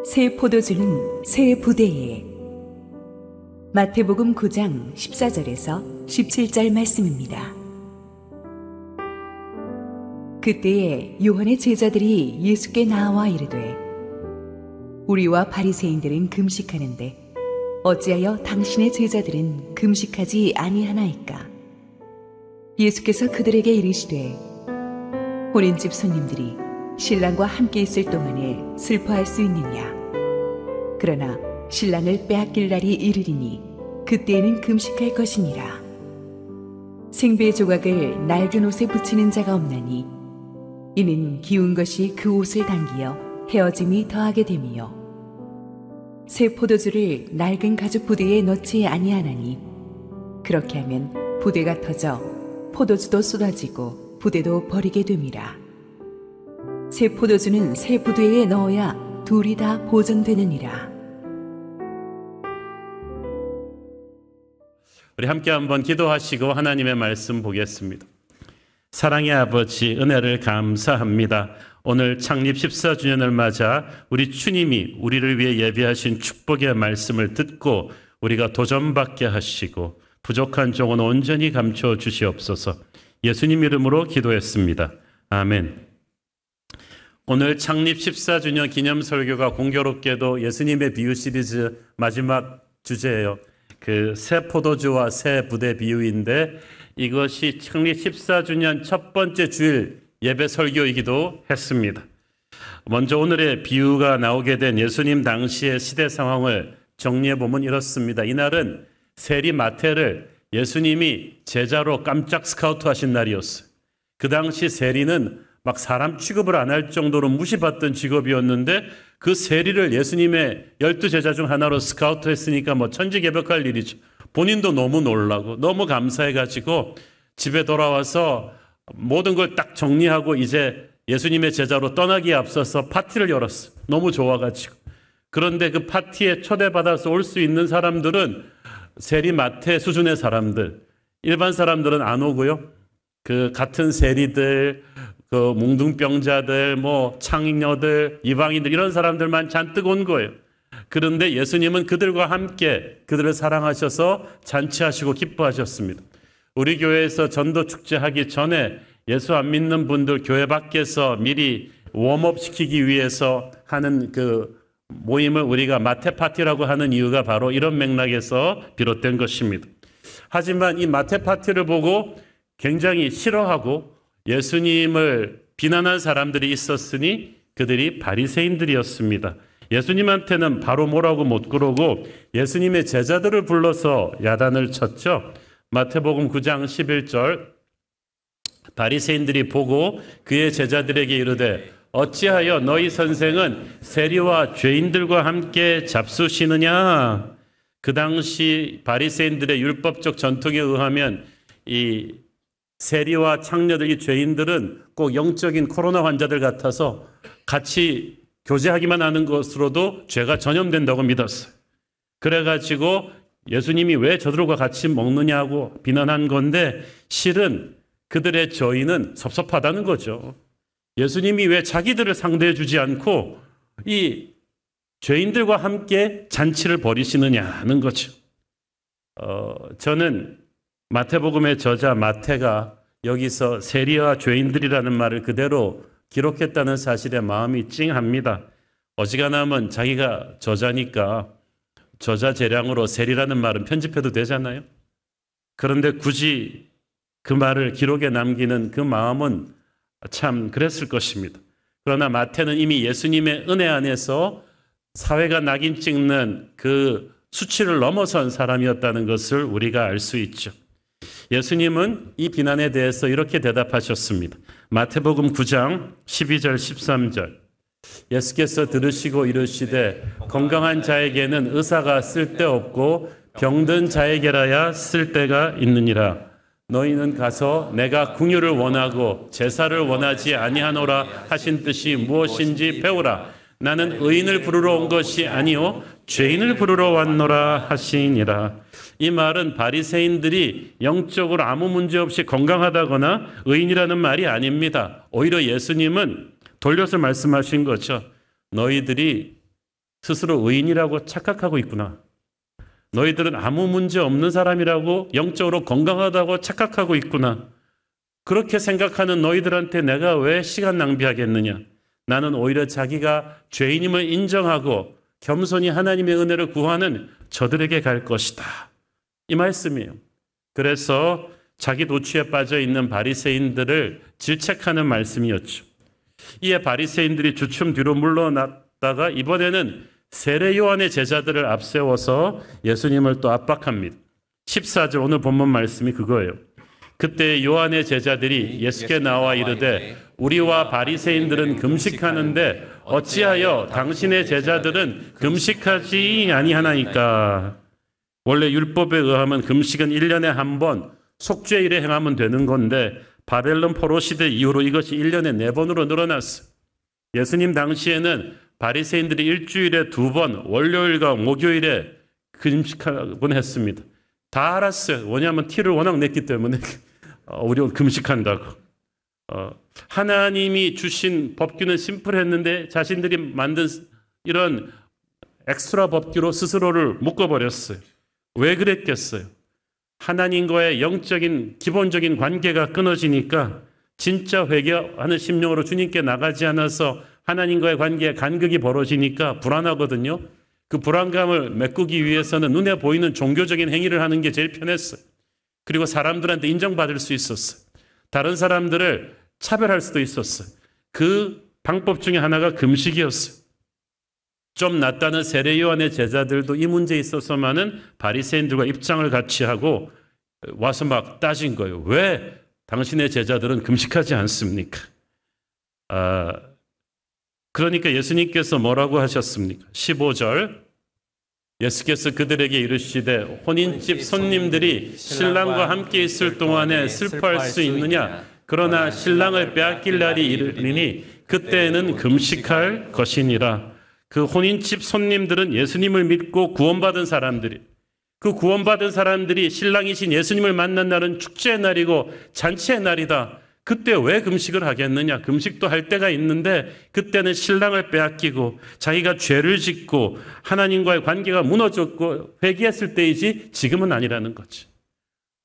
새 포도주는 새 부대에. 마태복음 9장 14절에서 17절 말씀입니다. 그때에 요한의 제자들이 예수께 나와 이르되 우리와 바리새인들은 금식하는데 어찌하여 당신의 제자들은 금식하지 아니하나이까? 예수께서 그들에게 이르시되 혼인집 손님들이 신랑과 함께 있을 동안에 슬퍼할 수 있느냐? 그러나 신랑을 빼앗길 날이 이르리니 그때에는 금식할 것이니라. 생배 조각을 낡은 옷에 붙이는 자가 없나니 이는 기운 것이 그 옷을 당기어 헤어짐이 더하게 됨이요 새 포도주를 낡은 가죽 부대에 넣지 아니하나니 그렇게 하면 부대가 터져 포도주도 쏟아지고 부대도 버리게 됨이라. 새 포도주는 새 부대에 넣어야 둘이 다 보존되느니라. 우리 함께 한번 기도하시고 하나님의 말씀 보겠습니다. 사랑의 아버지, 은혜를 감사합니다. 오늘 창립 14주년을 맞아 우리 주님이 우리를 위해 예비하신 축복의 말씀을 듣고 우리가 도전받게 하시고 부족한 종은 온전히 감춰 주시옵소서. 예수님 이름으로 기도했습니다. 아멘. 오늘 창립 14주년 기념 설교가 공교롭게도 예수님의 비유 시리즈 마지막 주제예요. 그 새 포도주와 새 부대 비유인데 이것이 창립 14주년 첫 번째 주일 예배 설교이기도 했습니다. 먼저 오늘의 비유가 나오게 된 예수님 당시의 시대 상황을 정리해 보면 이렇습니다. 이날은 세리 마태를 예수님이 제자로 깜짝 스카우트 하신 날이었어요. 그 당시 세리는 막 사람 취급을 안 할 정도로 무시받던 직업이었는데 그 세리를 예수님의 12제자 중 하나로 스카우트 했으니까 뭐 천지개벽할 일이죠. 본인도 너무 놀라고 너무 감사해가지고 집에 돌아와서 모든 걸 딱 정리하고 이제 예수님의 제자로 떠나기에 앞서서 파티를 열었어요. 너무 좋아가지고. 그런데 그 파티에 초대받아서 올 수 있는 사람들은 세리 마태 수준의 사람들, 일반 사람들은 안 오고요. 그 같은 세리들, 그 몽둥병자들, 뭐 창녀들, 이방인들 이런 사람들만 잔뜩 온 거예요. 그런데 예수님은 그들과 함께 그들을 사랑하셔서 잔치하시고 기뻐하셨습니다. 우리 교회에서 전도 축제하기 전에 예수 안 믿는 분들 교회 밖에서 미리 웜업 시키기 위해서 하는 그 모임을 우리가 마태 파티라고 하는 이유가 바로 이런 맥락에서 비롯된 것입니다. 하지만 이 마태 파티를 보고 굉장히 싫어하고 예수님을 비난한 사람들이 있었으니 그들이 바리새인들이었습니다. 예수님한테는 바로 뭐라고 못 그러고 예수님의 제자들을 불러서 야단을 쳤죠. 마태복음 9장 11절 바리새인들이 보고 그의 제자들에게 이르되 어찌하여 너희 선생은 세리와 죄인들과 함께 잡수시느냐? 그 당시 바리새인들의 율법적 전통에 의하면 이 세리와 창녀들, 이 죄인들은 꼭 영적인 코로나 환자들 같아서 같이 교제하기만 하는 것으로도 죄가 전염된다고 믿었어요. 그래가지고 예수님이 왜 저들과 같이 먹느냐고 비난한 건데 실은 그들의 저희는 섭섭하다는 거죠. 예수님이 왜 자기들을 상대해 주지 않고 이 죄인들과 함께 잔치를 벌이시느냐는 거죠. 저는 마태복음의 저자 마태가 여기서 세리와 죄인들이라는 말을 그대로 기록했다는 사실에 마음이 찡합니다. 어지간하면 자기가 저자니까 저자 재량으로 세리라는 말은 편집해도 되잖아요. 그런데 굳이 그 말을 기록에 남기는 그 마음은 참 그랬을 것입니다. 그러나 마태는 이미 예수님의 은혜 안에서 사회가 낙인 찍는 그 수치를 넘어선 사람이었다는 것을 우리가 알 수 있죠. 예수님은 이 비난에 대해서 이렇게 대답하셨습니다. 마태복음 9장 12절 13절 예수께서 들으시고 이르시되 건강한 자에게는 의사가 쓸데없고 병든 자에게라야 쓸데가 있느니라. 너희는 가서 내가 긍휼을 원하고 제사를 원하지 아니하노라 하신 뜻이 무엇인지 배우라. 나는 의인을 부르러 온 것이 아니요 죄인을 부르러 왔노라 하시니라. 이 말은 바리새인들이 영적으로 아무 문제 없이 건강하다거나 의인이라는 말이 아닙니다. 오히려 예수님은 돌려서 말씀하신 거죠. 너희들이 스스로 의인이라고 착각하고 있구나. 너희들은 아무 문제 없는 사람이라고, 영적으로 건강하다고 착각하고 있구나. 그렇게 생각하는 너희들한테 내가 왜 시간 낭비하겠느냐. 나는 오히려 자기가 죄인임을 인정하고 겸손히 하나님의 은혜를 구하는 저들에게 갈 것이다. 이 말씀이에요. 그래서 자기 도취에 빠져 있는 바리새인들을 질책하는 말씀이었죠. 이에 바리새인들이 주춤 뒤로 물러났다가 이번에는 세례 요한의 제자들을 앞세워서 예수님을 또 압박합니다. 14절 오늘 본문 말씀이 그거예요. 그때 요한의 제자들이 예수께 나와 이르되 우리와 바리새인들은 금식하는데 어찌하여 당신의 제자들은 금식하지 아니하나이까. 원래 율법에 의하면 금식은 1년에 한 번 속죄일에 행하면 되는 건데 바벨론 포로 시대 이후로 이것이 1년에 4번으로 늘어났어요. 예수님 당시에는 바리새인들이 일주일에 2번 월요일과 목요일에 금식하곤 했습니다. 다 알았어요. 왜냐하면 티를 워낙 냈기 때문에 우리는 금식한다고. 하나님이 주신 법규는 심플했는데 자신들이 만든 이런 엑스트라 법규로 스스로를 묶어버렸어요. 왜 그랬겠어요? 하나님과의 영적인 기본적인 관계가 끊어지니까 진짜 회개하는 심령으로 주님께 나가지 않아서 하나님과의 관계에 간극이 벌어지니까 불안하거든요. 그 불안감을 메꾸기 위해서는 눈에 보이는 종교적인 행위를 하는 게 제일 편했어요. 그리고 사람들한테 인정받을 수 있었어요. 다른 사람들을 차별할 수도 있었어요. 그 방법 중에 하나가 금식이었어요. 좀 낫다는 세례 요한의 제자들도 이 문제에 있어서만은 바리새인들과 입장을 같이 하고 와서 막 따진 거예요. 왜 당신의 제자들은 금식하지 않습니까? 그러니까 예수님께서 뭐라고 하셨습니까? 15절 예수께서 그들에게 이르시되 혼인집 손님들이 신랑과 함께 있을 동안에 슬퍼할 수 있느냐? 그러나 신랑을 빼앗길 날이 이르리니 그때에는 금식할 것이니라. 그 혼인집 손님들은 예수님을 믿고 구원받은 사람들이, 그 구원받은 사람들이 신랑이신 예수님을 만난 날은 축제의 날이고 잔치의 날이다. 그때 왜 금식을 하겠느냐? 금식도 할 때가 있는데 그때는 신랑을 빼앗기고 자기가 죄를 짓고 하나님과의 관계가 무너졌고 회개했을 때이지 지금은 아니라는 거지.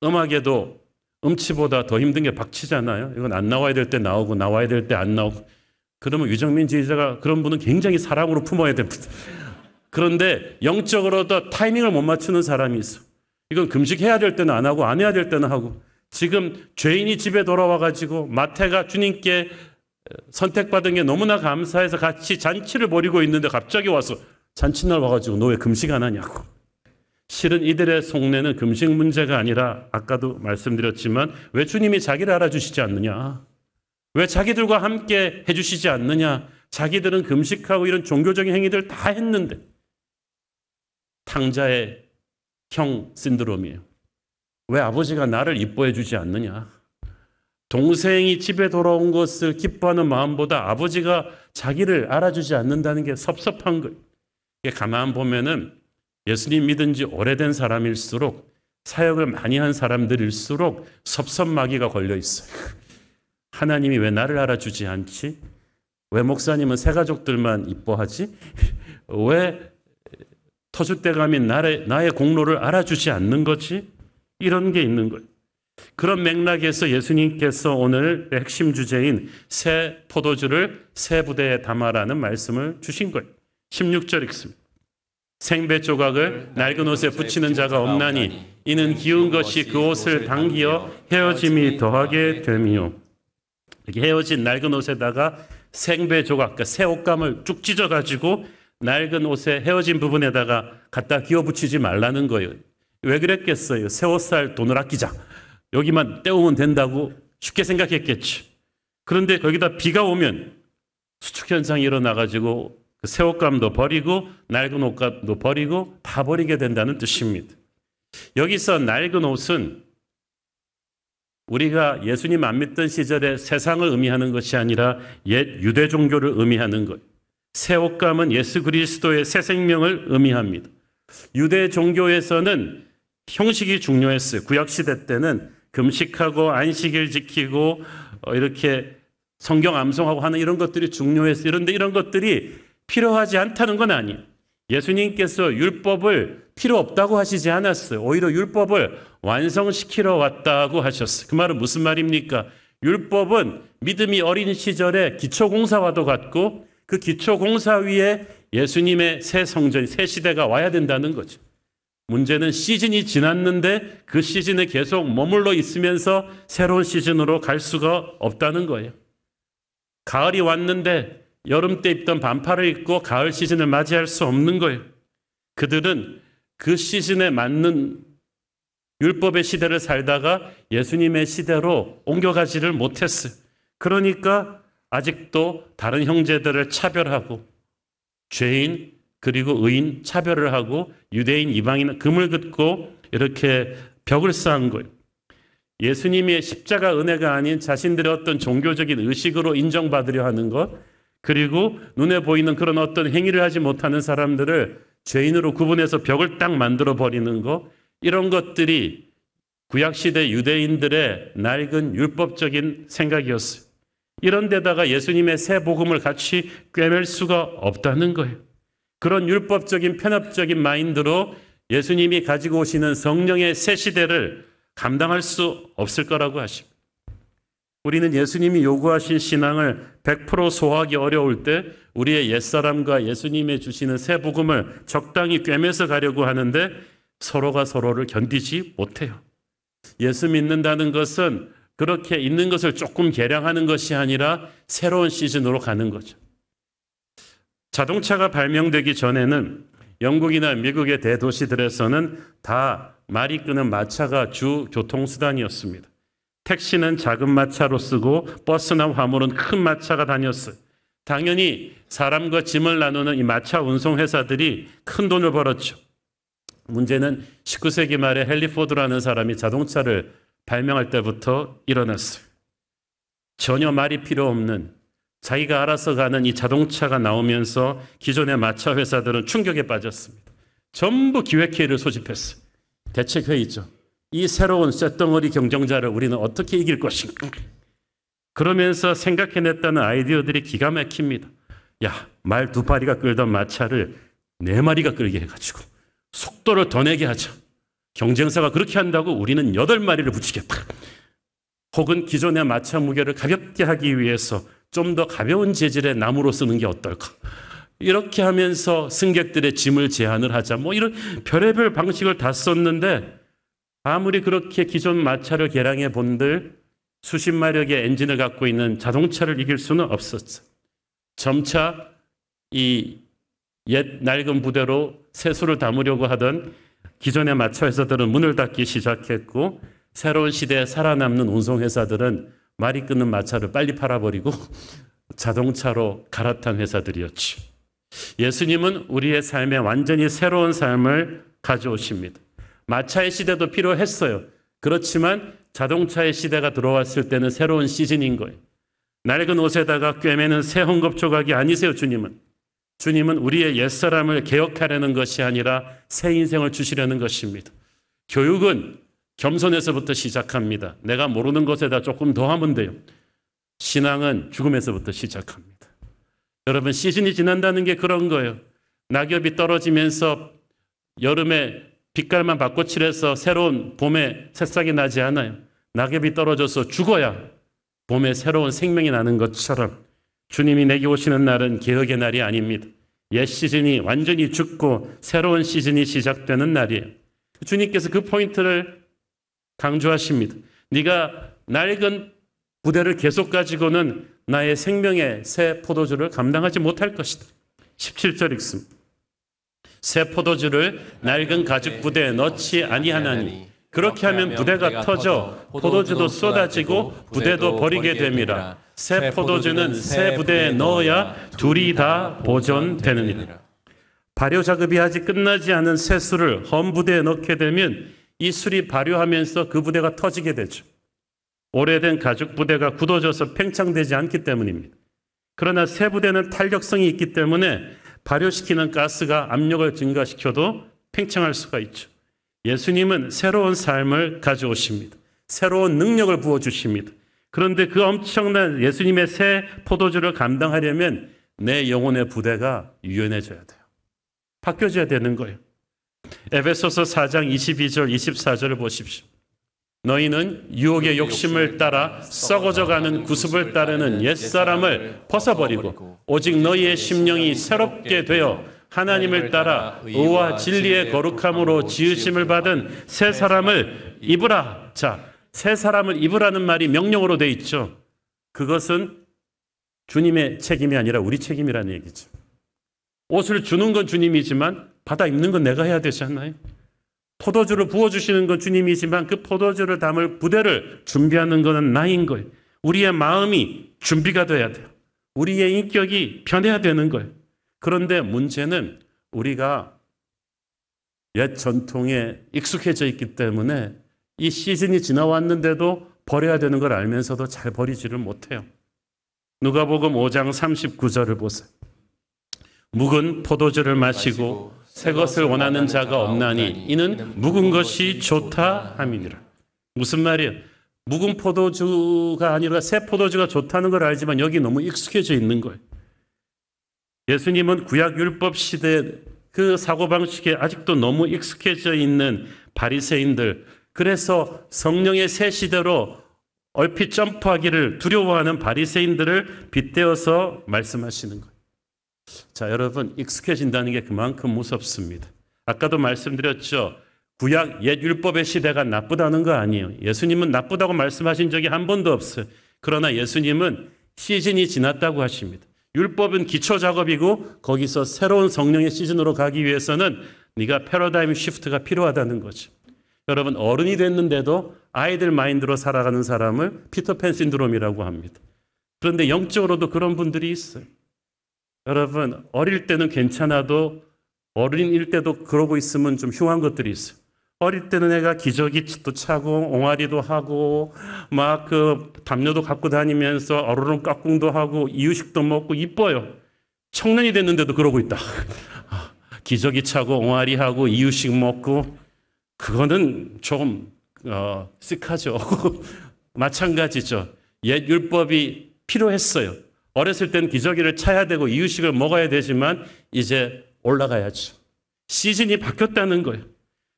음악에도 음치보다 더 힘든 게 박치잖아요. 이건 안 나와야 될 때 나오고 나와야 될 때 안 나오고. 그러면 유정민 지휘자가 그런 분은 굉장히 사랑으로 품어야 됩니다. 그런데 영적으로도 타이밍을 못 맞추는 사람이 있어. 이건 금식해야 될 때는 안 하고 안 해야 될 때는 하고. 지금 죄인이 집에 돌아와가지고 마태가 주님께 선택받은 게 너무나 감사해서 같이 잔치를 벌이고 있는데 갑자기 와서 잔치날 와가지고 너 왜 금식 안 하냐고. 실은 이들의 속내는 금식 문제가 아니라 아까도 말씀드렸지만 왜 주님이 자기를 알아주시지 않느냐. 왜 자기들과 함께 해주시지 않느냐. 자기들은 금식하고 이런 종교적인 행위들 다 했는데. 탕자의 형 신드롬이에요. 왜 아버지가 나를 이뻐해 주지 않느냐. 동생이 집에 돌아온 것을 기뻐하는 마음보다 아버지가 자기를 알아주지 않는다는 게 섭섭한 거예요. 가만 보면은 예수님 믿은 지 오래된 사람일수록 사역을 많이 한 사람들일수록 섭섭마귀가 걸려 있어요. 하나님이 왜 나를 알아주지 않지? 왜 목사님은 새가족들만 이뻐하지? 왜 터줏대감인 나의 공로를 알아주지 않는 거지? 이런 게 있는 거예요. 그런 맥락에서 예수님께서 오늘 핵심 주제인 새 포도주를 새 부대에 담아라는 말씀을 주신 거예요. 16절 읽습니다. 생배 조각을 낡은 옷에 붙이는 자가 없나니 이는 기운 것이 그 옷을 당기어 헤어짐이 더하게 됨이요. 이렇게 헤어진 낡은 옷에다가 생배 조각, 그러니까 새 옷감을 쭉 찢어가지고 낡은 옷에 헤어진 부분에다가 갖다 끼워 붙이지 말라는 거예요. 왜 그랬겠어요? 새 옷 살 돈을 아끼자. 여기만 떼우면 된다고 쉽게 생각했겠지. 그런데 거기다 비가 오면 수축 현상이 일어나가지고 그 새 옷감도 버리고 낡은 옷감도 버리고 다 버리게 된다는 뜻입니다. 여기서 낡은 옷은 우리가 예수님 안 믿던 시절에 세상을 의미하는 것이 아니라 옛 유대 종교를 의미하는 것. 새 옷감은 예수 그리스도의 새 생명을 의미합니다. 유대 종교에서는 형식이 중요했어요. 구약시대 때는 금식하고 안식일 지키고 이렇게 성경 암송하고 하는 이런 것들이 중요했어요. 그런데 이런 것들이 필요하지 않다는 건 아니에요. 예수님께서 율법을 필요 없다고 하시지 않았어요. 오히려 율법을 완성시키러 왔다고 하셨어요. 그 말은 무슨 말입니까? 율법은 믿음이 어린 시절에 기초공사와도 같고 그 기초공사 위에 예수님의 새 성전, 새 시대가 와야 된다는 거죠. 문제는 시즌이 지났는데 그 시즌에 계속 머물러 있으면서 새로운 시즌으로 갈 수가 없다는 거예요. 가을이 왔는데 여름 때 입던 반팔을 입고 가을 시즌을 맞이할 수 없는 거예요. 그들은 그 시즌에 맞는 율법의 시대를 살다가 예수님의 시대로 옮겨가지를 못했어요. 그러니까 아직도 다른 형제들을 차별하고 죄인 그리고 의인 차별을 하고 유대인 이방인 금을 긋고 이렇게 벽을 쌓은 거예요. 예수님의 십자가 은혜가 아닌 자신들의 어떤 종교적인 의식으로 인정받으려 하는 것, 그리고 눈에 보이는 그런 어떤 행위를 하지 못하는 사람들을 죄인으로 구분해서 벽을 딱 만들어 버리는 것, 이런 것들이 구약시대 유대인들의 낡은 율법적인 생각이었어요. 이런 데다가 예수님의 새 복음을 같이 꿰맬 수가 없다는 거예요. 그런 율법적인 편협적인 마인드로 예수님이 가지고 오시는 성령의 새 시대를 감당할 수 없을 거라고 하십니다. 우리는 예수님이 요구하신 신앙을 100% 소화하기 어려울 때 우리의 옛사람과 예수님이 주시는 새 복음을 적당히 꿰매서 가려고 하는데 서로가 서로를 견디지 못해요. 예수 믿는다는 것은 그렇게 있는 것을 조금 개량하는 것이 아니라 새로운 시즌으로 가는 거죠. 자동차가 발명되기 전에는 영국이나 미국의 대도시들에서는 다 말이 끄는 마차가 주 교통수단이었습니다. 택시는 작은 마차로 쓰고 버스나 화물은 큰 마차가 다녔어요. 당연히 사람과 짐을 나누는 이 마차 운송회사들이 큰 돈을 벌었죠. 문제는 19세기 말에 헨리 포드라는 사람이 자동차를 발명할 때부터 일어났어요. 전혀 말이 필요 없는 자기가 알아서 가는 이 자동차가 나오면서 기존의 마차 회사들은 충격에 빠졌습니다. 전부 기획회의를 소집했어요. 대책회의죠. 이 새로운 쇳덩어리 경쟁자를 우리는 어떻게 이길 것인가. 그러면서 생각해냈다는 아이디어들이 기가 막힙니다. 야, 말 2마리가 끌던 마차를 4마리가 끌게 해가지고 속도를 더 내게 하자. 경쟁사가 그렇게 한다고 우리는 8마리를 붙이겠다. 혹은 기존의 마차 무게를 가볍게 하기 위해서 좀 더 가벼운 재질의 나무로 쓰는 게 어떨까. 이렇게 하면서 승객들의 짐을 제한을 하자. 뭐 이런 별의별 방식을 다 썼는데 아무리 그렇게 기존 마차를 개량해 본들 수십 마력의 엔진을 갖고 있는 자동차를 이길 수는 없었죠. 점차 이 옛 낡은 부대로 세수를 담으려고 하던 기존의 마차 회사들은 문을 닫기 시작했고 새로운 시대에 살아남는 운송회사들은 말이 끊는 마차를 빨리 팔아버리고 자동차로 갈아탄 회사들이었죠. 예수님은 우리의 삶에 완전히 새로운 삶을 가져오십니다. 마차의 시대도 필요했어요. 그렇지만 자동차의 시대가 들어왔을 때는 새로운 시즌인 거예요. 낡은 옷에다가 꿰매는 새 헝겊 조각이 아니세요, 주님은. 주님은 우리의 옛사람을 개혁하려는 것이 아니라 새 인생을 주시려는 것입니다. 교육은 겸손에서부터 시작합니다. 내가 모르는 것에다 조금 더 하면 돼요. 신앙은 죽음에서부터 시작합니다. 여러분, 시즌이 지난다는 게 그런 거예요. 낙엽이 떨어지면서 여름에 빛깔만 바꿔칠해서 새로운 봄에 새싹이 나지 않아요. 낙엽이 떨어져서 죽어야 봄에 새로운 생명이 나는 것처럼 주님이 내게 오시는 날은 개혁의 날이 아닙니다. 옛 시즌이 완전히 죽고 새로운 시즌이 시작되는 날이에요. 주님께서 그 포인트를 강조하십니다. 네가 낡은 부대를 계속 가지고는 나의 생명의 새 포도주를 감당하지 못할 것이다. 17절 읽습니다. 새 포도주를 낡은 가죽 부대에 넣지 아니하나니 그렇게 하면 부대가 터져 포도주도 쏟아지고 부대도 버리게 됨이라. 새 포도주는 새 부대에 넣어야 둘이 다 보존되느니라. 발효 작업이 아직 끝나지 않은 새 술을 험 부대에 넣게 되면 이 술이 발효하면서 그 부대가 터지게 되죠. 오래된 가죽 부대가 굳어져서 팽창되지 않기 때문입니다. 그러나 새 부대는 탄력성이 있기 때문에 발효시키는 가스가 압력을 증가시켜도 팽창할 수가 있죠. 예수님은 새로운 삶을 가져오십니다. 새로운 능력을 부어주십니다. 그런데 그 엄청난 예수님의 새 포도주를 감당하려면 내 영혼의 부대가 유연해져야 돼요. 바뀌어져야 되는 거예요. 에베소서 4장 22절 24절을 보십시오. 너희는 유혹의 욕심을 따라 썩어져가는 구습을 따르는 옛사람을 벗어버리고 오직 너희의 심령이 새롭게 되어 하나님을 따라 의와 진리의 거룩함으로 지으심을 받은 새 사람을 입으라. 자, 새 사람을 입으라는 말이 명령어로 돼 있죠. 그것은 주님의 책임이 아니라 우리 책임이라는 얘기죠. 옷을 주는 건 주님이지만 받아 입는 건 내가 해야 되지 않나요? 포도주를 부어주시는 건 주님이지만 그 포도주를 담을 부대를 준비하는 것은 나인 거예요. 우리의 마음이 준비가 돼야 돼요. 우리의 인격이 변해야 되는 거예요. 그런데 문제는 우리가 옛 전통에 익숙해져 있기 때문에 이 시즌이 지나왔는데도 버려야 되는 걸 알면서도 잘 버리지를 못해요. 누가복음 5장 39절을 보세요. 묵은 포도주를 마시고 새 것을 원하는 자가 없나니 이는 묵은 것이 좋다 함이니라. 무슨 말이에요? 묵은 포도주가 아니라 새 포도주가 좋다는 걸 알지만 여기 너무 익숙해져 있는 거예요. 예수님은 구약 율법 시대 그 사고방식에 아직도 너무 익숙해져 있는 바리새인들, 그래서 성령의 새 시대로 얼핏 점프하기를 두려워하는 바리새인들을 빗대어서 말씀하시는 거예요. 자, 여러분, 익숙해진다는 게 그만큼 무섭습니다. 아까도 말씀드렸죠. 구약 옛 율법의 시대가 나쁘다는 거 아니에요. 예수님은 나쁘다고 말씀하신 적이 한 번도 없어요. 그러나 예수님은 시즌이 지났다고 하십니다. 율법은 기초 작업이고 거기서 새로운 성령의 시즌으로 가기 위해서는 네가 패러다임 시프트가 필요하다는 거죠. 여러분, 어른이 됐는데도 아이들 마인드로 살아가는 사람을 피터팬 신드롬이라고 합니다. 그런데 영적으로도 그런 분들이 있어요. 여러분, 어릴 때는 괜찮아도 어린일 때도 그러고 있으면 좀 흉한 것들이 있어요. 어릴 때는 애가 기저귀도 차고 옹알이도 하고 막 그 담요도 갖고 다니면서 어르른 깍꿍도 하고 이유식도 먹고 이뻐요. 청년이 됐는데도 그러고 있다. 기저귀 차고 옹알이 하고 이유식 먹고 그거는 조금 씩하죠. 마찬가지죠. 옛 율법이 필요했어요. 어렸을 땐 기저귀를 차야 되고 이유식을 먹어야 되지만 이제 올라가야죠. 시즌이 바뀌었다는 거예요.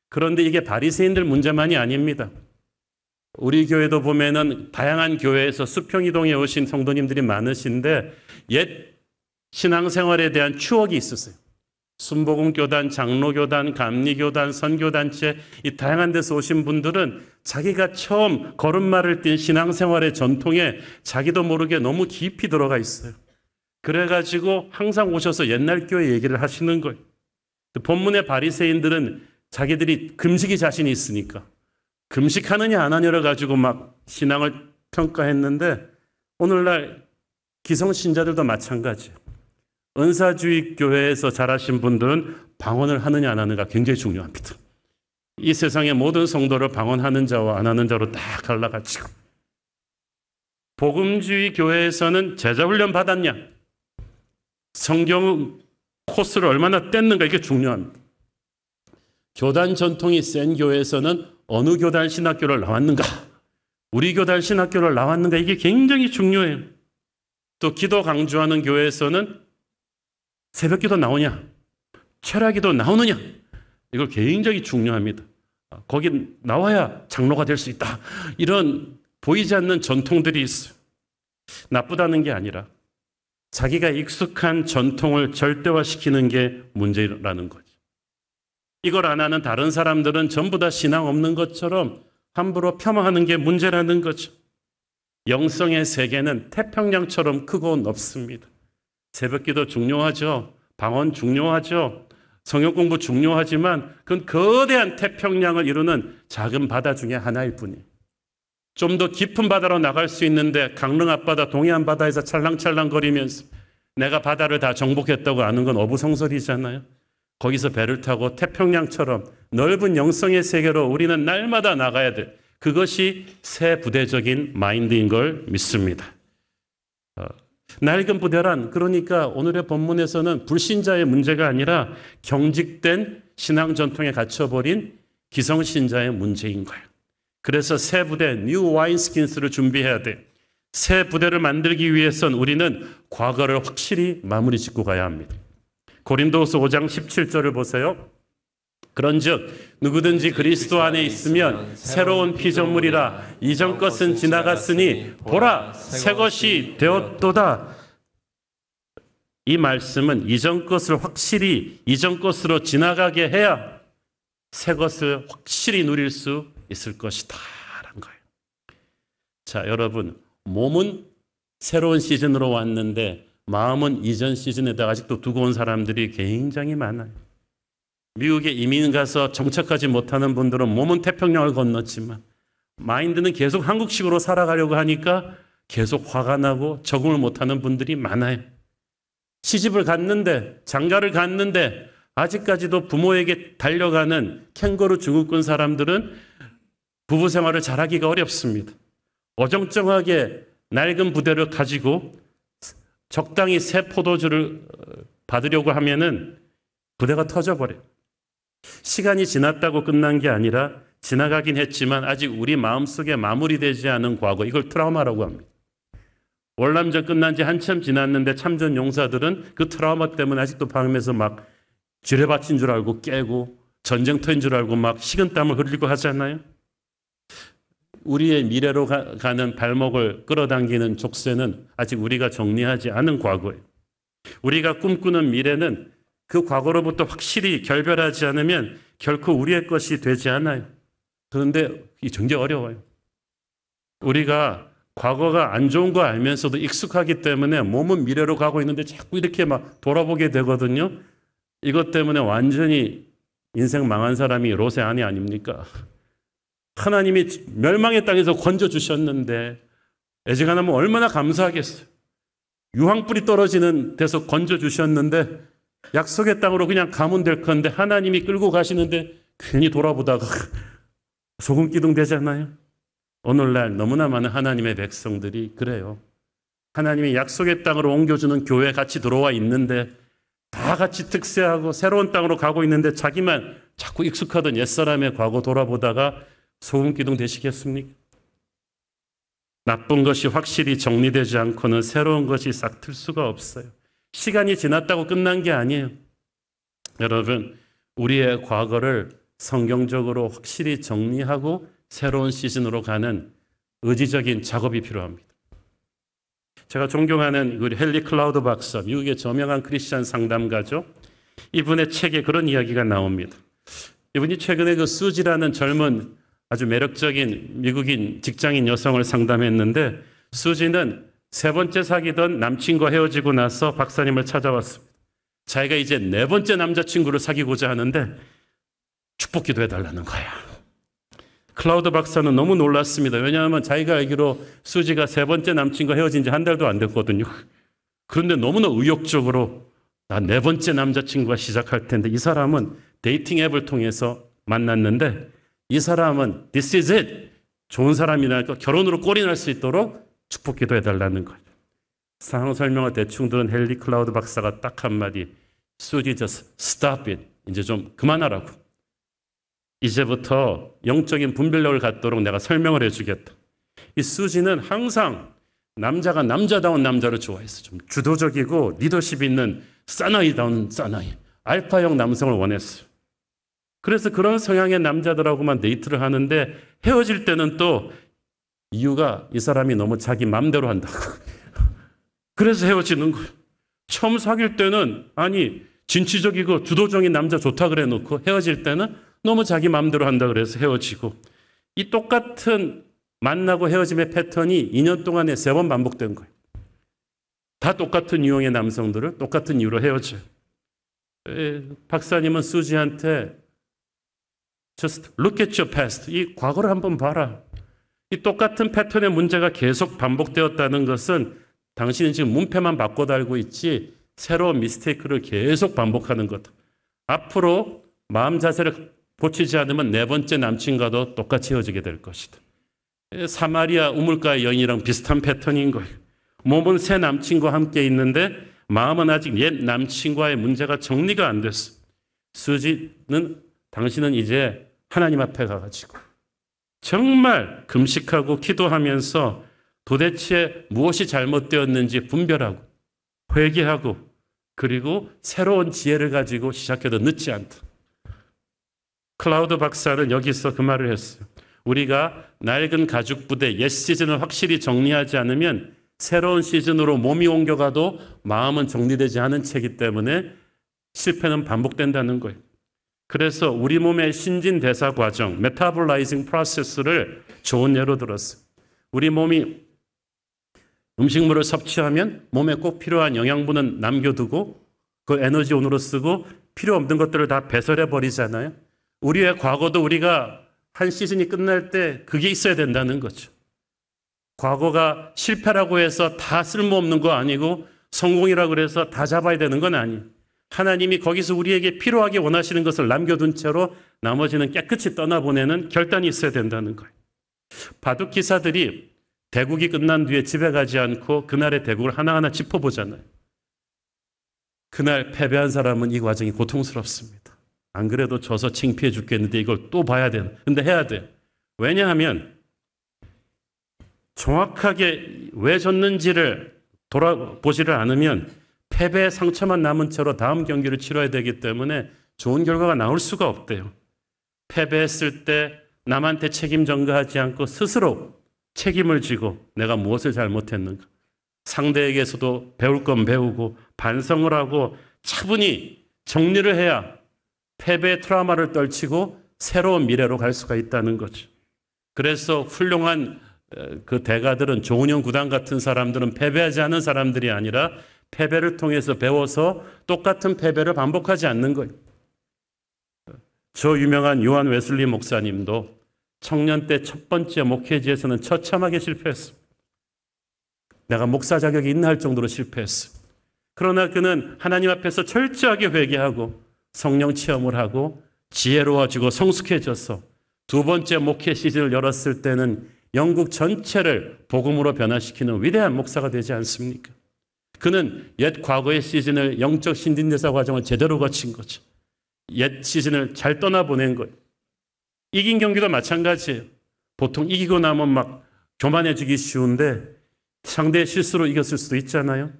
그런데 이게 바리새인들 문제만이 아닙니다. 우리 교회도 보면은 다양한 교회에서 수평이동에 오신 성도님들이 많으신데 옛 신앙생활에 대한 추억이 있으세요. 순복음교단, 장로교단, 감리교단, 선교단체 이 다양한 데서 오신 분들은 자기가 처음 걸음마를 띈 신앙생활의 전통에 자기도 모르게 너무 깊이 들어가 있어요. 그래가지고 항상 오셔서 옛날 교회 얘기를 하시는 거예요. 본문의 바리새인들은 자기들이 금식이 자신이 있으니까 금식하느냐 안 하느냐를 가지고 막 신앙을 평가했는데 오늘날 기성신자들도 마찬가지예요. 은사주의 교회에서 자라신 분들은 방언을 하느냐 안 하느냐가 굉장히 중요합니다. 이 세상의 모든 성도를 방언하는 자와 안 하는 자로 딱 갈라가지고 복음주의 교회에서는 제자훈련 받았냐, 성경 코스를 얼마나 뗐는가 이게 중요합니다. 교단 전통이 센 교회에서는 어느 교단 신학교를 나왔는가, 우리 교단 신학교를 나왔는가 이게 굉장히 중요해요. 또 기도 강조하는 교회에서는 새벽기도 나오냐, 철야기도 나오느냐 이걸 굉장히 중요합니다. 거기 나와야 장로가 될 수 있다. 이런 보이지 않는 전통들이 있어요. 나쁘다는 게 아니라 자기가 익숙한 전통을 절대화시키는 게 문제라는 거죠. 이걸 안 하는 다른 사람들은 전부 다 신앙 없는 것처럼 함부로 폄하하는 게 문제라는 거죠. 영성의 세계는 태평양처럼 크고 넓습니다. 새벽기도 중요하죠. 방언 중요하죠. 성경 공부 중요하지만 그건 거대한 태평양을 이루는 작은 바다 중에 하나일 뿐이에요. 좀 더 깊은 바다로 나갈 수 있는데 강릉 앞바다, 동해안 바다에서 찰랑찰랑거리면서 내가 바다를 다 정복했다고 아는 건 어부성설이잖아요. 거기서 배를 타고 태평양처럼 넓은 영성의 세계로 우리는 날마다 나가야 돼. 그것이 새 부대적인 마인드인 걸 믿습니다. 낡은 부대란 그러니까 오늘의 본문에서는 불신자의 문제가 아니라 경직된 신앙 전통에 갇혀버린 기성신자의 문제인 거예요. 그래서 새 부대, 뉴 와인스킨스를 준비해야 돼. 새 부대를 만들기 위해선 우리는 과거를 확실히 마무리 짓고 가야 합니다. 고린도후서 5장 17절을 보세요. 그런즉 누구든지 그리스도 안에 있으면 새로운 피조물이라 이전 것은 지나갔으니 보라 새 것이 되었도다. 이 말씀은 이전 것을 확실히 이전 것으로 지나가게 해야 새 것을 확실히 누릴 수 있을 것이다 라는 거예요. 자, 여러분, 몸은 새로운 시즌으로 왔는데 마음은 이전 시즌에다 아직도 두고 온 사람들이 굉장히 많아요. 미국에 이민 가서 정착하지 못하는 분들은 몸은 태평양을 건넜지만 마인드는 계속 한국식으로 살아가려고 하니까 계속 화가 나고 적응을 못하는 분들이 많아요. 시집을 갔는데, 장가를 갔는데 아직까지도 부모에게 달려가는 캥거루 증후군 사람들은 부부 생활을 잘하기가 어렵습니다. 어정쩡하게 낡은 부대를 가지고 적당히 새 포도주를 받으려고 하면은 부대가 터져버려요. 시간이 지났다고 끝난 게 아니라 지나가긴 했지만 아직 우리 마음속에 마무리되지 않은 과거, 이걸 트라우마라고 합니다. 월남전 끝난 지 한참 지났는데 참전 용사들은 그 트라우마 때문에 아직도 밤에서 막 지뢰밭인 줄 알고 깨고 전쟁터인 줄 알고 막 식은땀을 흘리고 하잖아요. 우리의 미래로 가는 발목을 끌어당기는 족쇄는 아직 우리가 정리하지 않은 과거예요. 우리가 꿈꾸는 미래는 그 과거로부터 확실히 결별하지 않으면 결코 우리의 것이 되지 않아요. 그런데 이게 굉장히 어려워요. 우리가 과거가 안 좋은 거 알면서도 익숙하기 때문에 몸은 미래로 가고 있는데 자꾸 이렇게 막 돌아보게 되거든요. 이것 때문에 완전히 인생 망한 사람이 롯의 아내 아닙니까? 하나님이 멸망의 땅에서 건져주셨는데 애증하나면 얼마나 감사하겠어요. 유황불이 떨어지는 데서 건져주셨는데 약속의 땅으로 그냥 가면 될 건데 하나님이 끌고 가시는데 괜히 돌아보다가 소금 기둥 되잖아요. 오늘날 너무나 많은 하나님의 백성들이 그래요. 하나님이 약속의 땅으로 옮겨주는 교회에 같이 들어와 있는데 다 같이 특세하고 새로운 땅으로 가고 있는데 자기만 자꾸 익숙하던 옛사람의 과거 돌아보다가 소금 기둥 되시겠습니까? 나쁜 것이 확실히 정리되지 않고는 새로운 것이 싹 틀 수가 없어요. 시간이 지났다고 끝난 게 아니에요. 여러분, 우리의 과거를 성경적으로 확실히 정리하고 새로운 시즌으로 가는 의지적인 작업이 필요합니다. 제가 존경하는 우리 헨리 클라우드 박사, 미국의 저명한 크리스찬 상담가죠. 이분의 책에 그런 이야기가 나옵니다. 이분이 최근에 그 수지라는 젊은 아주 매력적인 미국인 직장인 여성을 상담했는데 수지는 세 번째 사귀던 남친과 헤어지고 나서 박사님을 찾아왔습니다. 자기가 이제 네 번째 남자친구를 사귀고자 하는데 축복기도 해달라는 거야. 클라우드 박사는 너무 놀랐습니다. 왜냐하면 자기가 알기로 수지가 세 번째 남친과 헤어진 지 한 달도 안 됐거든요. 그런데 너무나 의욕적으로 나 네 번째 남자친구가 시작할 텐데 이 사람은 데이팅 앱을 통해서 만났는데 이 사람은 This is it. 좋은 사람이라니까 결혼으로 꼴이 날 수 있도록 축복기도 해달라는 거예요. 상황 설명을 대충 들은 헨리 클라우드 박사가 딱 한마디 수지 just stop it. 이제 좀 그만하라고. 이제부터 영적인 분별력을 갖도록 내가 설명을 해주겠다. 이 수지는 항상 남자가 남자다운 남자를 좋아했어. 좀 주도적이고 리더십 있는 사나이다운 사나이, 알파형 남성을 원했어요. 그래서 그런 성향의 남자들하고만 데이트를 하는데 헤어질 때는 또 이유가 이 사람이 너무 자기 맘대로 한다고. 그래서 헤어지는 거예요. 처음 사귈 때는 아니 진취적이고 주도적인 남자 좋다 그래 놓고 헤어질 때는 너무 자기 맘대로 한다 그래서 헤어지고 이 똑같은 만나고 헤어짐의 패턴이 2년 동안에 3번 반복된 거예요. 다 똑같은 유형의 남성들을 똑같은 이유로 헤어져요. 박사님은 수지한테 Just look at your past. 이 과거를 한번 봐라. 이 똑같은 패턴의 문제가 계속 반복되었다는 것은 당신은 지금 문패만 바꿔 달고 있지 새로운 미스테이크를 계속 반복하는 거다. 앞으로 마음 자세를 고치지 않으면 네 번째 남친과도 똑같이 헤어지게 될 것이다. 사마리아 우물가의 여인이랑 비슷한 패턴인 거예요. 몸은 새 남친과 함께 있는데 마음은 아직 옛 남친과의 문제가 정리가 안 됐어. 수지는 당신은 이제 하나님 앞에 가가지고 정말 금식하고 기도하면서 도대체 무엇이 잘못되었는지 분별하고 회개하고 그리고 새로운 지혜를 가지고 시작해도 늦지 않다. 클라우드 박사는 여기서 그 말을 했어요. 우리가 낡은 가죽 부대 옛 시즌을 확실히 정리하지 않으면 새로운 시즌으로 몸이 옮겨가도 마음은 정리되지 않은 채이기 때문에 실패는 반복된다는 거예요. 그래서 우리 몸의 신진대사 과정, 메타볼라이징 프로세스를 좋은 예로 들었어요. 우리 몸이 음식물을 섭취하면 몸에 꼭 필요한 영양분은 남겨두고 그 에너지원으로 쓰고 필요 없는 것들을 다 배설해 버리잖아요. 우리의 과거도 우리가 한 시즌이 끝날 때 그게 있어야 된다는 거죠. 과거가 실패라고 해서 다 쓸모없는 거 아니고 성공이라고 그래서 다 잡아야 되는 건 아니에요. 하나님이 거기서 우리에게 필요하게 원하시는 것을 남겨둔 채로 나머지는 깨끗이 떠나보내는 결단이 있어야 된다는 거예요. 바둑 기사들이 대국이 끝난 뒤에 집에 가지 않고 그날의 대국을 하나하나 짚어보잖아요. 그날 패배한 사람은 이 과정이 고통스럽습니다. 안 그래도 져서 창피해 죽겠는데 이걸 또 봐야 돼요. 근데 해야 돼요. 왜냐하면 정확하게 왜 졌는지를 돌아보지를 않으면 패배의 상처만 남은 채로 다음 경기를 치러야 되기 때문에 좋은 결과가 나올 수가 없대요. 패배했을 때 남한테 책임 전가하지 않고 스스로 책임을 지고 내가 무엇을 잘못했는가. 상대에게서도 배울 건 배우고 반성을 하고 차분히 정리를 해야 패배의 트라우마를 떨치고 새로운 미래로 갈 수가 있다는 거죠. 그래서 훌륭한 그 대가들은 조은영 구단 같은 사람들은 패배하지 않은 사람들이 아니라 패배를 통해서 배워서 똑같은 패배를 반복하지 않는 거예요. 저 유명한 요한 웨슬리 목사님도 청년 때 첫 번째 목회지에서는 처참하게 실패했습니다. 내가 목사 자격이 있나 할 정도로 실패했습니다. 그러나 그는 하나님 앞에서 철저하게 회개하고 성령 체험을 하고 지혜로워지고 성숙해져서 두 번째 목회 시즌을 열었을 때는 영국 전체를 복음으로 변화시키는 위대한 목사가 되지 않습니까? 그는 옛 과거의 시즌을 영적 신진대사 과정을 제대로 거친 거죠. 옛 시즌을 잘 떠나보낸 거예요. 이긴 경기도 마찬가지예요. 보통 이기고 나면 막 교만해지기 쉬운데 상대의 실수로 이겼을 수도 있잖아요.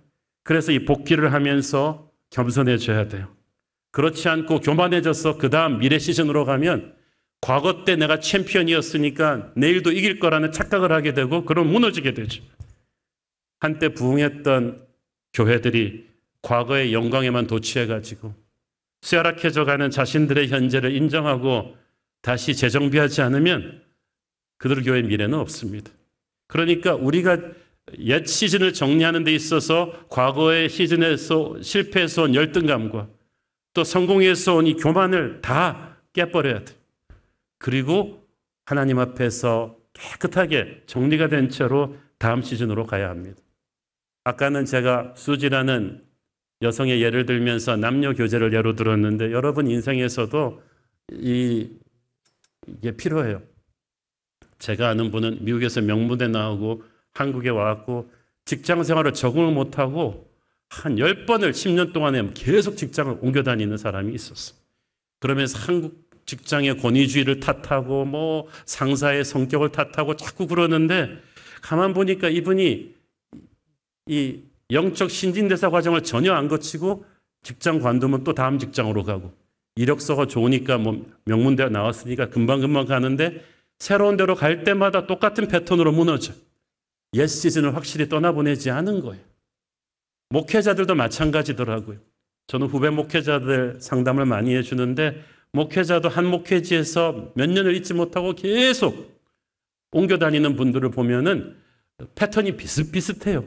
그래서 이 복귀를 하면서 겸손해져야 돼요. 그렇지 않고 교만해져서 그 다음 미래 시즌으로 가면 과거 때 내가 챔피언이었으니까 내일도 이길 거라는 착각을 하게 되고 그럼 무너지게 되죠. 한때 부흥했던 교회들이 과거의 영광에만 도취해가지고 쇠락해져가는 자신들의 현재를 인정하고 다시 재정비하지 않으면 그들 교회의 미래는 없습니다. 그러니까 우리가 옛 시즌을 정리하는 데 있어서 과거의 시즌에서 실패해서 온 열등감과 또 성공해서 온 이 교만을 다 깨버려야 돼요. 그리고 하나님 앞에서 깨끗하게 정리가 된 채로 다음 시즌으로 가야 합니다. 아까는 제가 수지라는 여성의 예를 들면서 남녀 교제를 예로 들었는데 여러분 인생에서도 이게 필요해요. 제가 아는 분은 미국에서 명문대 나오고 한국에 와갖고 직장 생활을 적응을 못하고 한 10번을 10년 동안에 계속 직장을 옮겨 다니는 사람이 있었어요. 그러면서 한국 직장의 권위주의를 탓하고 뭐 상사의 성격을 탓하고 자꾸 그러는데 가만 보니까 이분이 이 영적 신진대사 과정을 전혀 안 거치고 직장 관두면 또 다음 직장으로 가고 이력서가 좋으니까 뭐 명문대 나왔으니까 금방금방 가는데 새로운 데로 갈 때마다 똑같은 패턴으로 무너져. 옛 시즌을 확실히 떠나보내지 않은 거예요. 목회자들도 마찬가지더라고요. 저는 후배 목회자들 상담을 많이 해주는데 목회자도 한 목회지에서 몇 년을 잊지 못하고 계속 옮겨 다니는 분들을 보면은 패턴이 비슷비슷해요.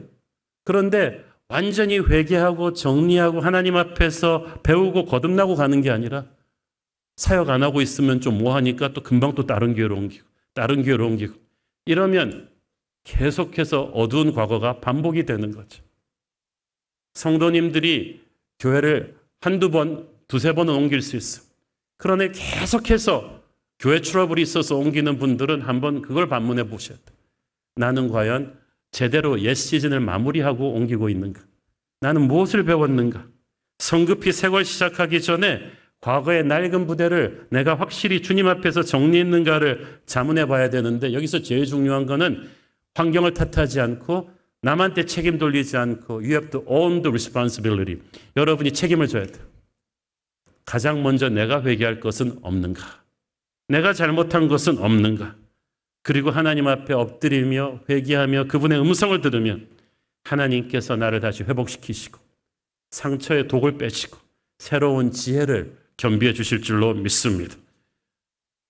그런데 완전히 회개하고 정리하고 하나님 앞에서 배우고 거듭나고 가는 게 아니라 사역 안 하고 있으면 좀 뭐하니까 또 금방 또 다른 교회로 옮기고 다른 교회로 옮기고 이러면 계속해서 어두운 과거가 반복이 되는 거죠. 성도님들이 교회를 한두 번, 두세 번은 옮길 수 있어요. 그러나 계속해서 교회 트러블이 있어서 옮기는 분들은 한번 그걸 반문해 보셔야 돼요. 나는 과연 제대로 옛 시즌을 마무리하고 옮기고 있는가? 나는 무엇을 배웠는가? 성급히 새 걸 시작하기 전에 과거의 낡은 부대를 내가 확실히 주님 앞에서 정리했는가를 자문해 봐야 되는데 여기서 제일 중요한 거는 환경을 탓하지 않고 남한테 책임 돌리지 않고 you have to own the responsibility. 여러분이 책임을 져야 돼요. 가장 먼저 내가 회개할 것은 없는가? 내가 잘못한 것은 없는가? 그리고 하나님 앞에 엎드리며 회개하며 그분의 음성을 들으면 하나님께서 나를 다시 회복시키시고 상처의 독을 빼시고 새로운 지혜를 겸비해 주실 줄로 믿습니다.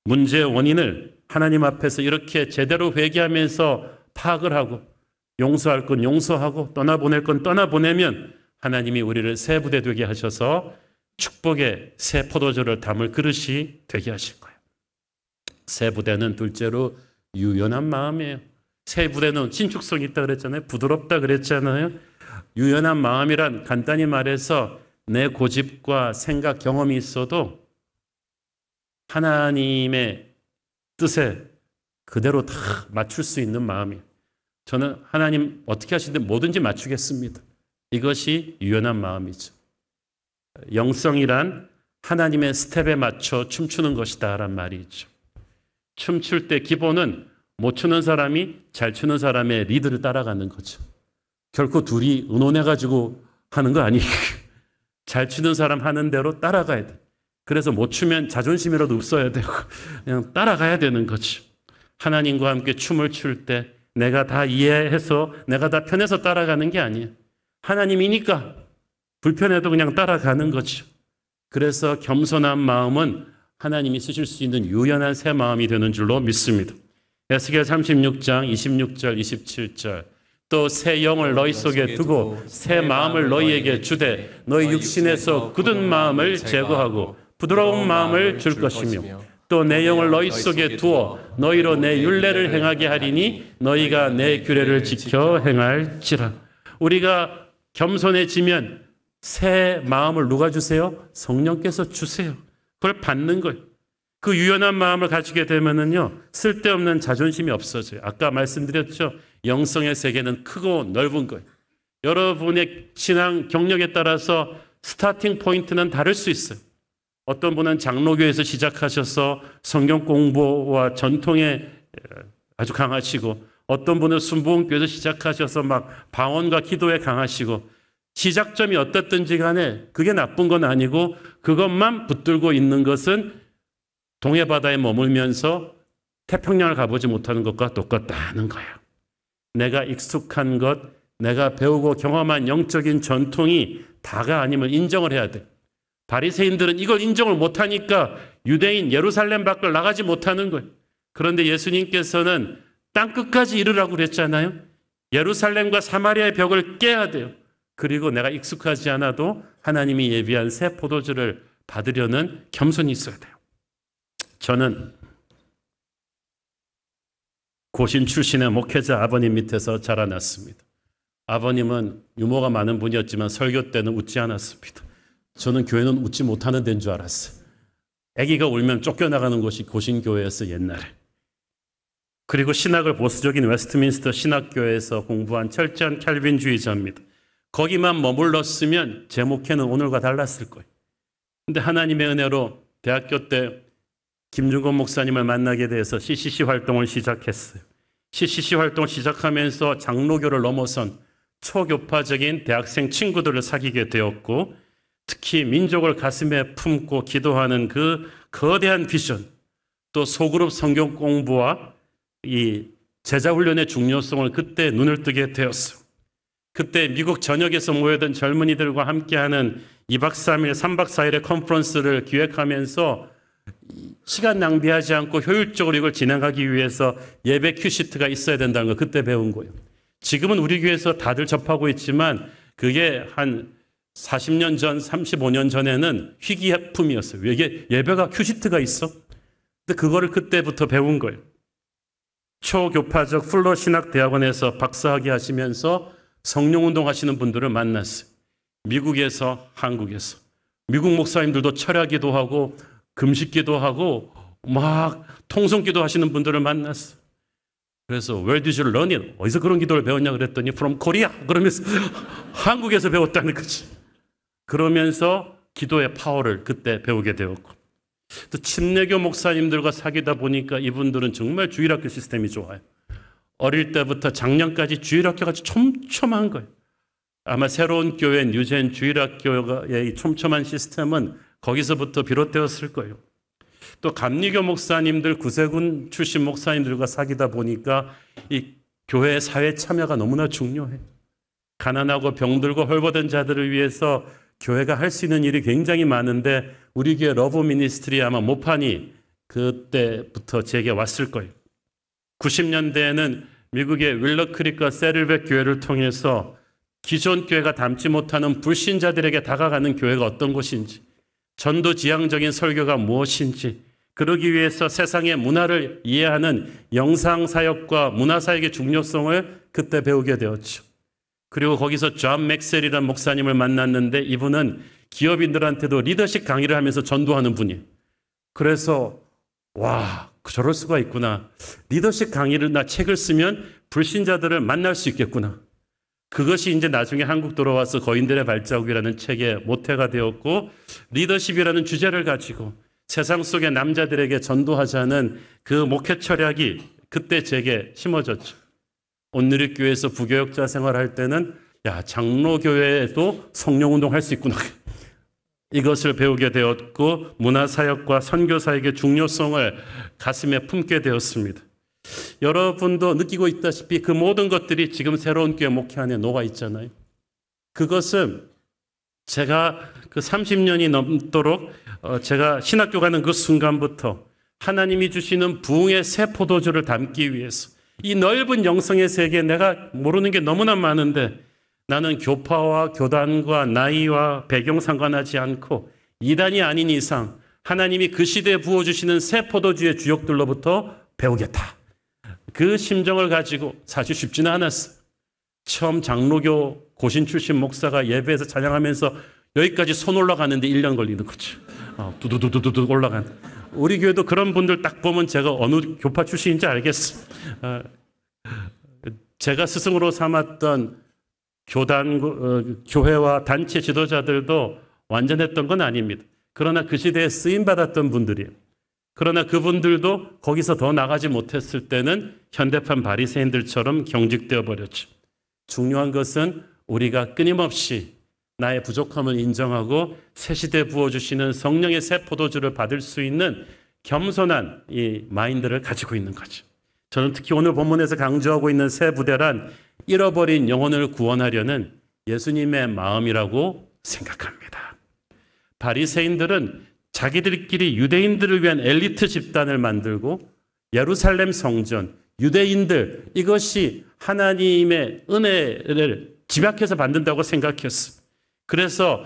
문제의 원인을 하나님 앞에서 이렇게 제대로 회개하면서 파악을 하고 용서할 건 용서하고 떠나보낼 건 떠나보내면 하나님이 우리를 새 부대 되게 하셔서 축복의 새 포도주를 담을 그릇이 되게 하실 거예요. 새 부대는 둘째로 유연한 마음이에요. 새 부대는 신축성이 있다 그랬잖아요. 부드럽다 그랬잖아요. 유연한 마음이란 간단히 말해서 내 고집과 생각, 경험이 있어도 하나님의 뜻에 그대로 다 맞출 수 있는 마음이에요. 저는 하나님 어떻게 하시든 뭐든지 맞추겠습니다. 이것이 유연한 마음이죠. 영성이란 하나님의 스텝에 맞춰 춤추는 것이다 라는 말이 있죠. 춤출 때 기본은 못 추는 사람이 잘 추는 사람의 리드를 따라가는 거죠. 결코 둘이 의논해가지고 하는 거 아니에요. 잘 추는 사람 하는 대로 따라가야 돼. 그래서 못 추면 자존심이라도 없어야 되고 그냥 따라가야 되는 거죠. 하나님과 함께 춤을 출 때 내가 다 이해해서 내가 다 편해서 따라가는 게 아니에요. 하나님이니까 불편해도 그냥 따라가는 거죠. 그래서 겸손한 마음은 하나님이 쓰실 수 있는 유연한 새 마음이 되는 줄로 믿습니다. 에스겔 36장 26절 27절 또 새 영을 너희 속에 두고 새 마음을 너희에게 주되 너희 육신에서 굳은 마음을 제거하고 부드러운 마음을 줄 것이며 또 내 영을 너희 속에 두어 너희로 내 율례를 행하게 하리니 너희가 내 규례를 지켜 행할지라. 우리가 겸손해지면 새 마음을 누가 주세요? 성령께서 주세요. 그걸 받는 거예요. 그 유연한 마음을 가지게 되면은요, 쓸데없는 자존심이 없어져요. 아까 말씀드렸죠. 영성의 세계는 크고 넓은 거예요. 여러분의 신앙 경력에 따라서 스타팅 포인트는 다를 수 있어요. 어떤 분은 장로교에서 시작하셔서 성경 공부와 전통에 아주 강하시고, 어떤 분은 순복음교에서 시작하셔서 막 방언과 기도에 강하시고, 시작점이 어떻든지 간에 그게 나쁜 건 아니고 그것만 붙들고 있는 것은 동해바다에 머물면서 태평양을 가보지 못하는 것과 똑같다는 거예요. 내가 익숙한 것, 내가 배우고 경험한 영적인 전통이 다가 아님을 인정을 해야 돼. 바리새인들은 이걸 인정을 못하니까 유대인 예루살렘 밖을 나가지 못하는 거예요. 그런데 예수님께서는 땅끝까지 이르라고 그랬잖아요. 예루살렘과 사마리아의 벽을 깨야 돼요. 그리고 내가 익숙하지 않아도 하나님이 예비한 새 포도주를 받으려는 겸손이 있어야 돼요. 저는 고신 출신의 목회자 아버님 밑에서 자라났습니다. 아버님은 유머가 많은 분이었지만 설교 때는 웃지 않았습니다. 저는 교회는 웃지 못하는 데인 줄 알았어요. 아기가 울면 쫓겨나가는 곳이 고신교회였어요, 옛날에. 그리고 신학을 보수적인 웨스트민스터 신학교에서 공부한 철저한 캘빈주의자입니다. 거기만 머물렀으면 제 목회는 오늘과 달랐을 거예요. 근데 하나님의 은혜로 대학교 때 김중건 목사님을 만나게 돼서 CCC 활동을 시작했어요. CCC 활동을 시작하면서 장로교를 넘어선 초교파적인 대학생 친구들을 사귀게 되었고, 특히 민족을 가슴에 품고 기도하는 그 거대한 비전, 또 소그룹 성경 공부와 이 제자훈련의 중요성을 그때 눈을 뜨게 되었어요. 그때 미국 전역에서 모여든 젊은이들과 함께하는 2박 3일, 3박 4일의 컨퍼런스를 기획하면서 시간 낭비하지 않고 효율적으로 이걸 진행하기 위해서 예배 큐시트가 있어야 된다는 걸 그때 배운 거예요. 지금은 우리 교회에서 다들 접하고 있지만 그게 한 40년 전, 35년 전에는 희귀품이었어요. 이게 예배가 큐시트가 있어? 근데 그거를 그때부터 배운 거예요. 초교파적 플러 신학대학원에서 박사학위 하시면서 성령운동 하시는 분들을 만났어요. 미국에서, 한국에서. 미국 목사님들도 철야기도 하고 금식기도 하고 막 통성기도 하시는 분들을 만났어요. 그래서 Where did you learn it? 어디서 그런 기도를 배웠냐 그랬더니 From Korea. 그러면서 한국에서 배웠다는 거지. 그러면서 기도의 파워를 그때 배우게 되었고, 또 침례교 목사님들과 사귀다 보니까 이분들은 정말 주일학교 시스템이 좋아요. 어릴 때부터 작년까지 주일학교가 촘촘한 거예요. 아마 새로운 교회 뉴젠 주일학교의 이 촘촘한 시스템은 거기서부터 비롯되었을 거예요. 또 감리교 목사님들, 구세군 출신 목사님들과 사귀다 보니까 이 교회 사회 참여가 너무나 중요해. 가난하고 병들고 헐벗은 자들을 위해서 교회가 할 수 있는 일이 굉장히 많은데 우리 교회 러브 미니스트리 아마 모판이 그때부터 제게 왔을 거예요. 90년대에는 미국의 윌러크릭과 세릴백 교회를 통해서 기존 교회가 담지 못하는 불신자들에게 다가가는 교회가 어떤 곳인지, 전도 지향적인 설교가 무엇인지, 그러기 위해서 세상의 문화를 이해하는 영상사역과 문화사역의 중요성을 그때 배우게 되었죠. 그리고 거기서 존 맥셀이라는 목사님을 만났는데 이분은 기업인들한테도 리더십 강의를 하면서 전도하는 분이에요. 그래서 와, 저럴 수가 있구나. 리더십 강의나 책을 쓰면 불신자들을 만날 수 있겠구나. 그것이 이제 나중에 한국 돌아와서 거인들의 발자국이라는 책의 모태가 되었고, 리더십이라는 주제를 가지고 세상 속의 남자들에게 전도하자는 그 목회 철학이 그때 제게 심어졌죠. 온누리교회에서 부교역자 생활할 때는 야, 장로교회에도 성령운동 할 수 있구나. 이것을 배우게 되었고 문화사역과 선교사역의 중요성을 가슴에 품게 되었습니다. 여러분도 느끼고 있다시피 그 모든 것들이 지금 새로운 교회 목회 안에 녹아 있잖아요. 그것은 제가 그 30년이 넘도록 제가 신학교 가는 그 순간부터 하나님이 주시는 부흥의 새 포도주를 담기 위해서 이 넓은 영성의 세계에 내가 모르는 게 너무나 많은데 나는 교파와 교단과 나이와 배경 상관하지 않고 이단이 아닌 이상 하나님이 그 시대에 부어주시는 새 포도주의 주역들로부터 배우겠다. 그 심정을 가지고 사실 쉽지는 않았어요. 처음 장로교 고신 출신 목사가 예배에서 찬양하면서 여기까지 손 올라가는데 1년 걸리는 거죠. 두두두두두 올라간. 우리 교회도 그런 분들 딱 보면 제가 어느 교파 출신인지 알겠어요. 제가 스승으로 삼았던 교단, 교회와 단체 지도자들도 완전했던 건 아닙니다. 그러나 그 시대에 쓰임받았던 분들이에요. 그러나 그분들도 거기서 더 나가지 못했을 때는 현대판 바리새인들처럼 경직되어 버렸죠. 중요한 것은 우리가 끊임없이 나의 부족함을 인정하고 새 시대에 부어주시는 성령의 새 포도주를 받을 수 있는 겸손한 이 마인드를 가지고 있는 거죠. 저는 특히 오늘 본문에서 강조하고 있는 새 부대란 잃어버린 영혼을 구원하려는 예수님의 마음이라고 생각합니다. 바리새인들은 자기들끼리 유대인들을 위한 엘리트 집단을 만들고 예루살렘 성전, 유대인들 이것이 하나님의 은혜를 집약해서 받는다고 생각했어요. 그래서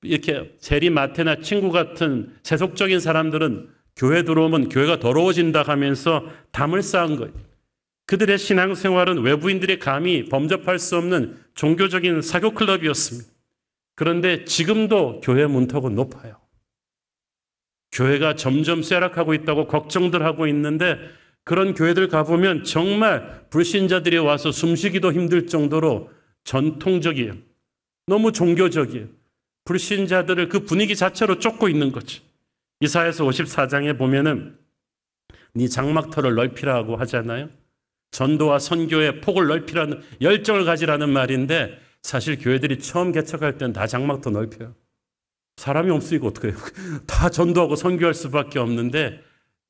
이렇게 세리 마태나 친구 같은 세속적인 사람들은 교회 들어오면 교회가 더러워진다 하면서 담을 쌓은 거예요. 그들의 신앙생활은 외부인들이 감히 범접할 수 없는 종교적인 사교 클럽이었습니다. 그런데 지금도 교회 문턱은 높아요. 교회가 점점 쇠락하고 있다고 걱정들 하고 있는데 그런 교회들 가보면 정말 불신자들이 와서 숨쉬기도 힘들 정도로 전통적이에요. 너무 종교적이에요. 불신자들을 그 분위기 자체로 쫓고 있는 거죠. 이사야서 54장에 보면은 네 장막터를 넓히라고 하잖아요. 전도와 선교의 폭을 넓히라는 열정을 가지라는 말인데 사실 교회들이 처음 개척할 때는 다 장막터 넓혀요. 사람이 없으니까 어떡해요. 다 전도하고 선교할 수밖에 없는데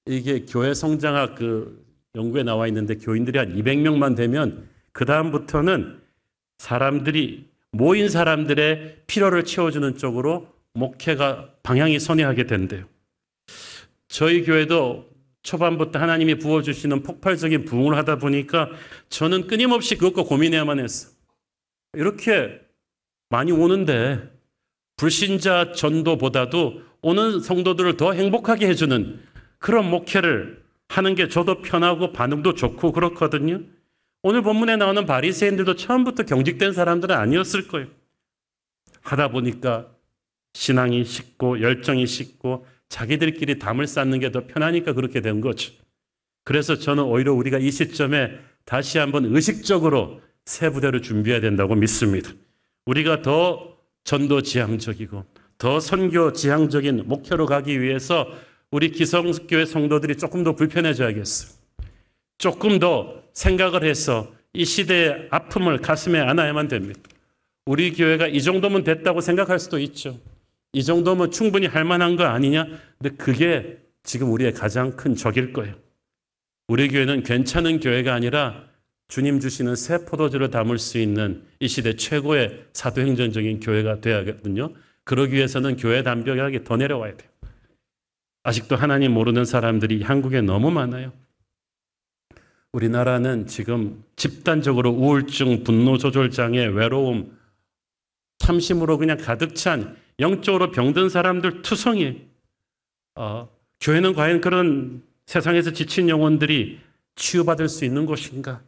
이게 교회 성장학 그 연구에 나와 있는데 교인들이 한 200명만 되면 그 다음부터는 사람들이 모인 사람들의 필요를 채워주는 쪽으로 목회가 방향이 선회하게 된대요. 저희 교회도 초반부터 하나님이 부어주시는 폭발적인 부흥을 하다 보니까 저는 끊임없이 그것과 고민해야만 했어요. 이렇게 많이 오는데 불신자 전도보다도 오는 성도들을 더 행복하게 해주는 그런 목회를 하는 게 저도 편하고 반응도 좋고 그렇거든요. 오늘 본문에 나오는 바리새인들도 처음부터 경직된 사람들은 아니었을 거예요. 하다 보니까 신앙이 식고 열정이 식고 자기들끼리 담을 쌓는 게 더 편하니까 그렇게 된 거죠. 그래서 저는 오히려 우리가 이 시점에 다시 한번 의식적으로 새 부대를 준비해야 된다고 믿습니다. 우리가 더 전도 지향적이고 더 선교 지향적인 목표로 가기 위해서 우리 기성교회 성도들이 조금 더 불편해져야겠어요. 조금 더 생각을 해서 이 시대의 아픔을 가슴에 안아야만 됩니다. 우리 교회가 이 정도면 됐다고 생각할 수도 있죠. 이 정도면 충분히 할 만한 거 아니냐? 근데 그게 지금 우리의 가장 큰 적일 거예요. 우리 교회는 괜찮은 교회가 아니라 주님 주시는 새 포도주를 담을 수 있는 이 시대 최고의 사도행전적인 교회가 되어야겠거든요. 그러기 위해서는 교회 담벼락이 더 내려와야 돼요. 아직도 하나님 모르는 사람들이 한국에 너무 많아요. 우리나라는 지금 집단적으로 우울증, 분노 조절 장애, 외로움, 참심으로 그냥 가득 찬 영적으로 병든 사람들 투성이. 교회는 과연 그런 세상에서 지친 영혼들이 치유받을 수 있는 곳인가?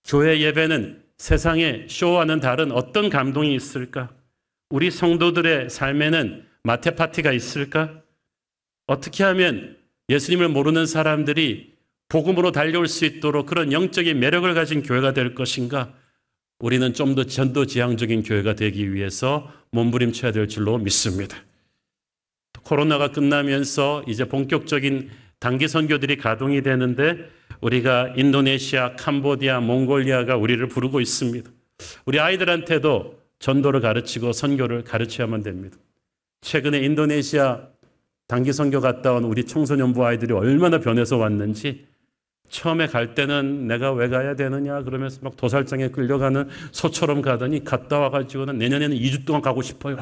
교회 예배는 세상의 쇼와는 다른 어떤 감동이 있을까? 우리 성도들의 삶에는 마태 파티가 있을까? 어떻게 하면 예수님을 모르는 사람들이 복음으로 달려올 수 있도록 그런 영적인 매력을 가진 교회가 될 것인가? 우리는 좀 더 전도지향적인 교회가 되기 위해서 몸부림쳐야 될 줄로 믿습니다. 코로나가 끝나면서 이제 본격적인 단기 선교들이 가동이 되는데 우리가 인도네시아, 캄보디아, 몽골리아가 우리를 부르고 있습니다. 우리 아이들한테도 전도를 가르치고 선교를 가르쳐야만 됩니다. 최근에 인도네시아 단기 선교 갔다 온 우리 청소년부 아이들이 얼마나 변해서 왔는지 처음에 갈 때는 내가 왜 가야 되느냐 그러면서 막 도살장에 끌려가는 소처럼 가더니 갔다 와가지고는 내년에는 2주 동안 가고 싶어요.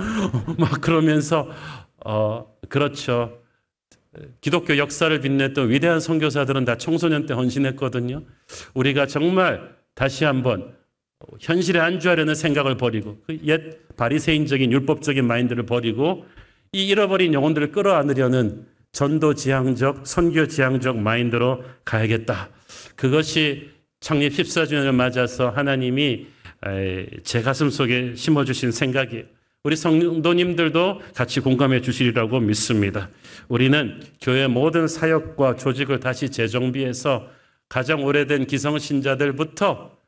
막 그러면서 그렇죠. 기독교 역사를 빛냈던 위대한 선교사들은 다 청소년 때 헌신했거든요. 우리가 정말 다시 한번 현실에 안주하려는 생각을 버리고 그 옛 바리새인적인 율법적인 마인드를 버리고 이 잃어버린 영혼들을 끌어안으려는 전도지향적, 선교지향적 마인드로 가야겠다. 그것이 창립 14주년을 맞아서 하나님이 제 가슴 속에 심어주신 생각이에요. 우리 성도님들도 같이 공감해 주시리라고 믿습니다. 우리는 교회 모든 사역과 조직을 다시 재정비해서 가장 오래된 기성신자들부터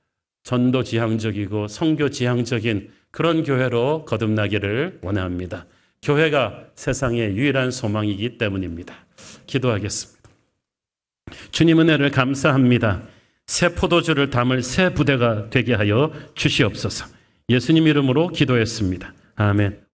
전도지향적이고 선교지향적인 그런 교회로 거듭나기를 원합니다. 교회가 세상의 유일한 소망이기 때문입니다. 기도하겠습니다. 주님 은혜를 감사합니다. 새 포도주를 담을 새 부대가 되게 하여 주시옵소서. 예수님 이름으로 기도했습니다. 아멘.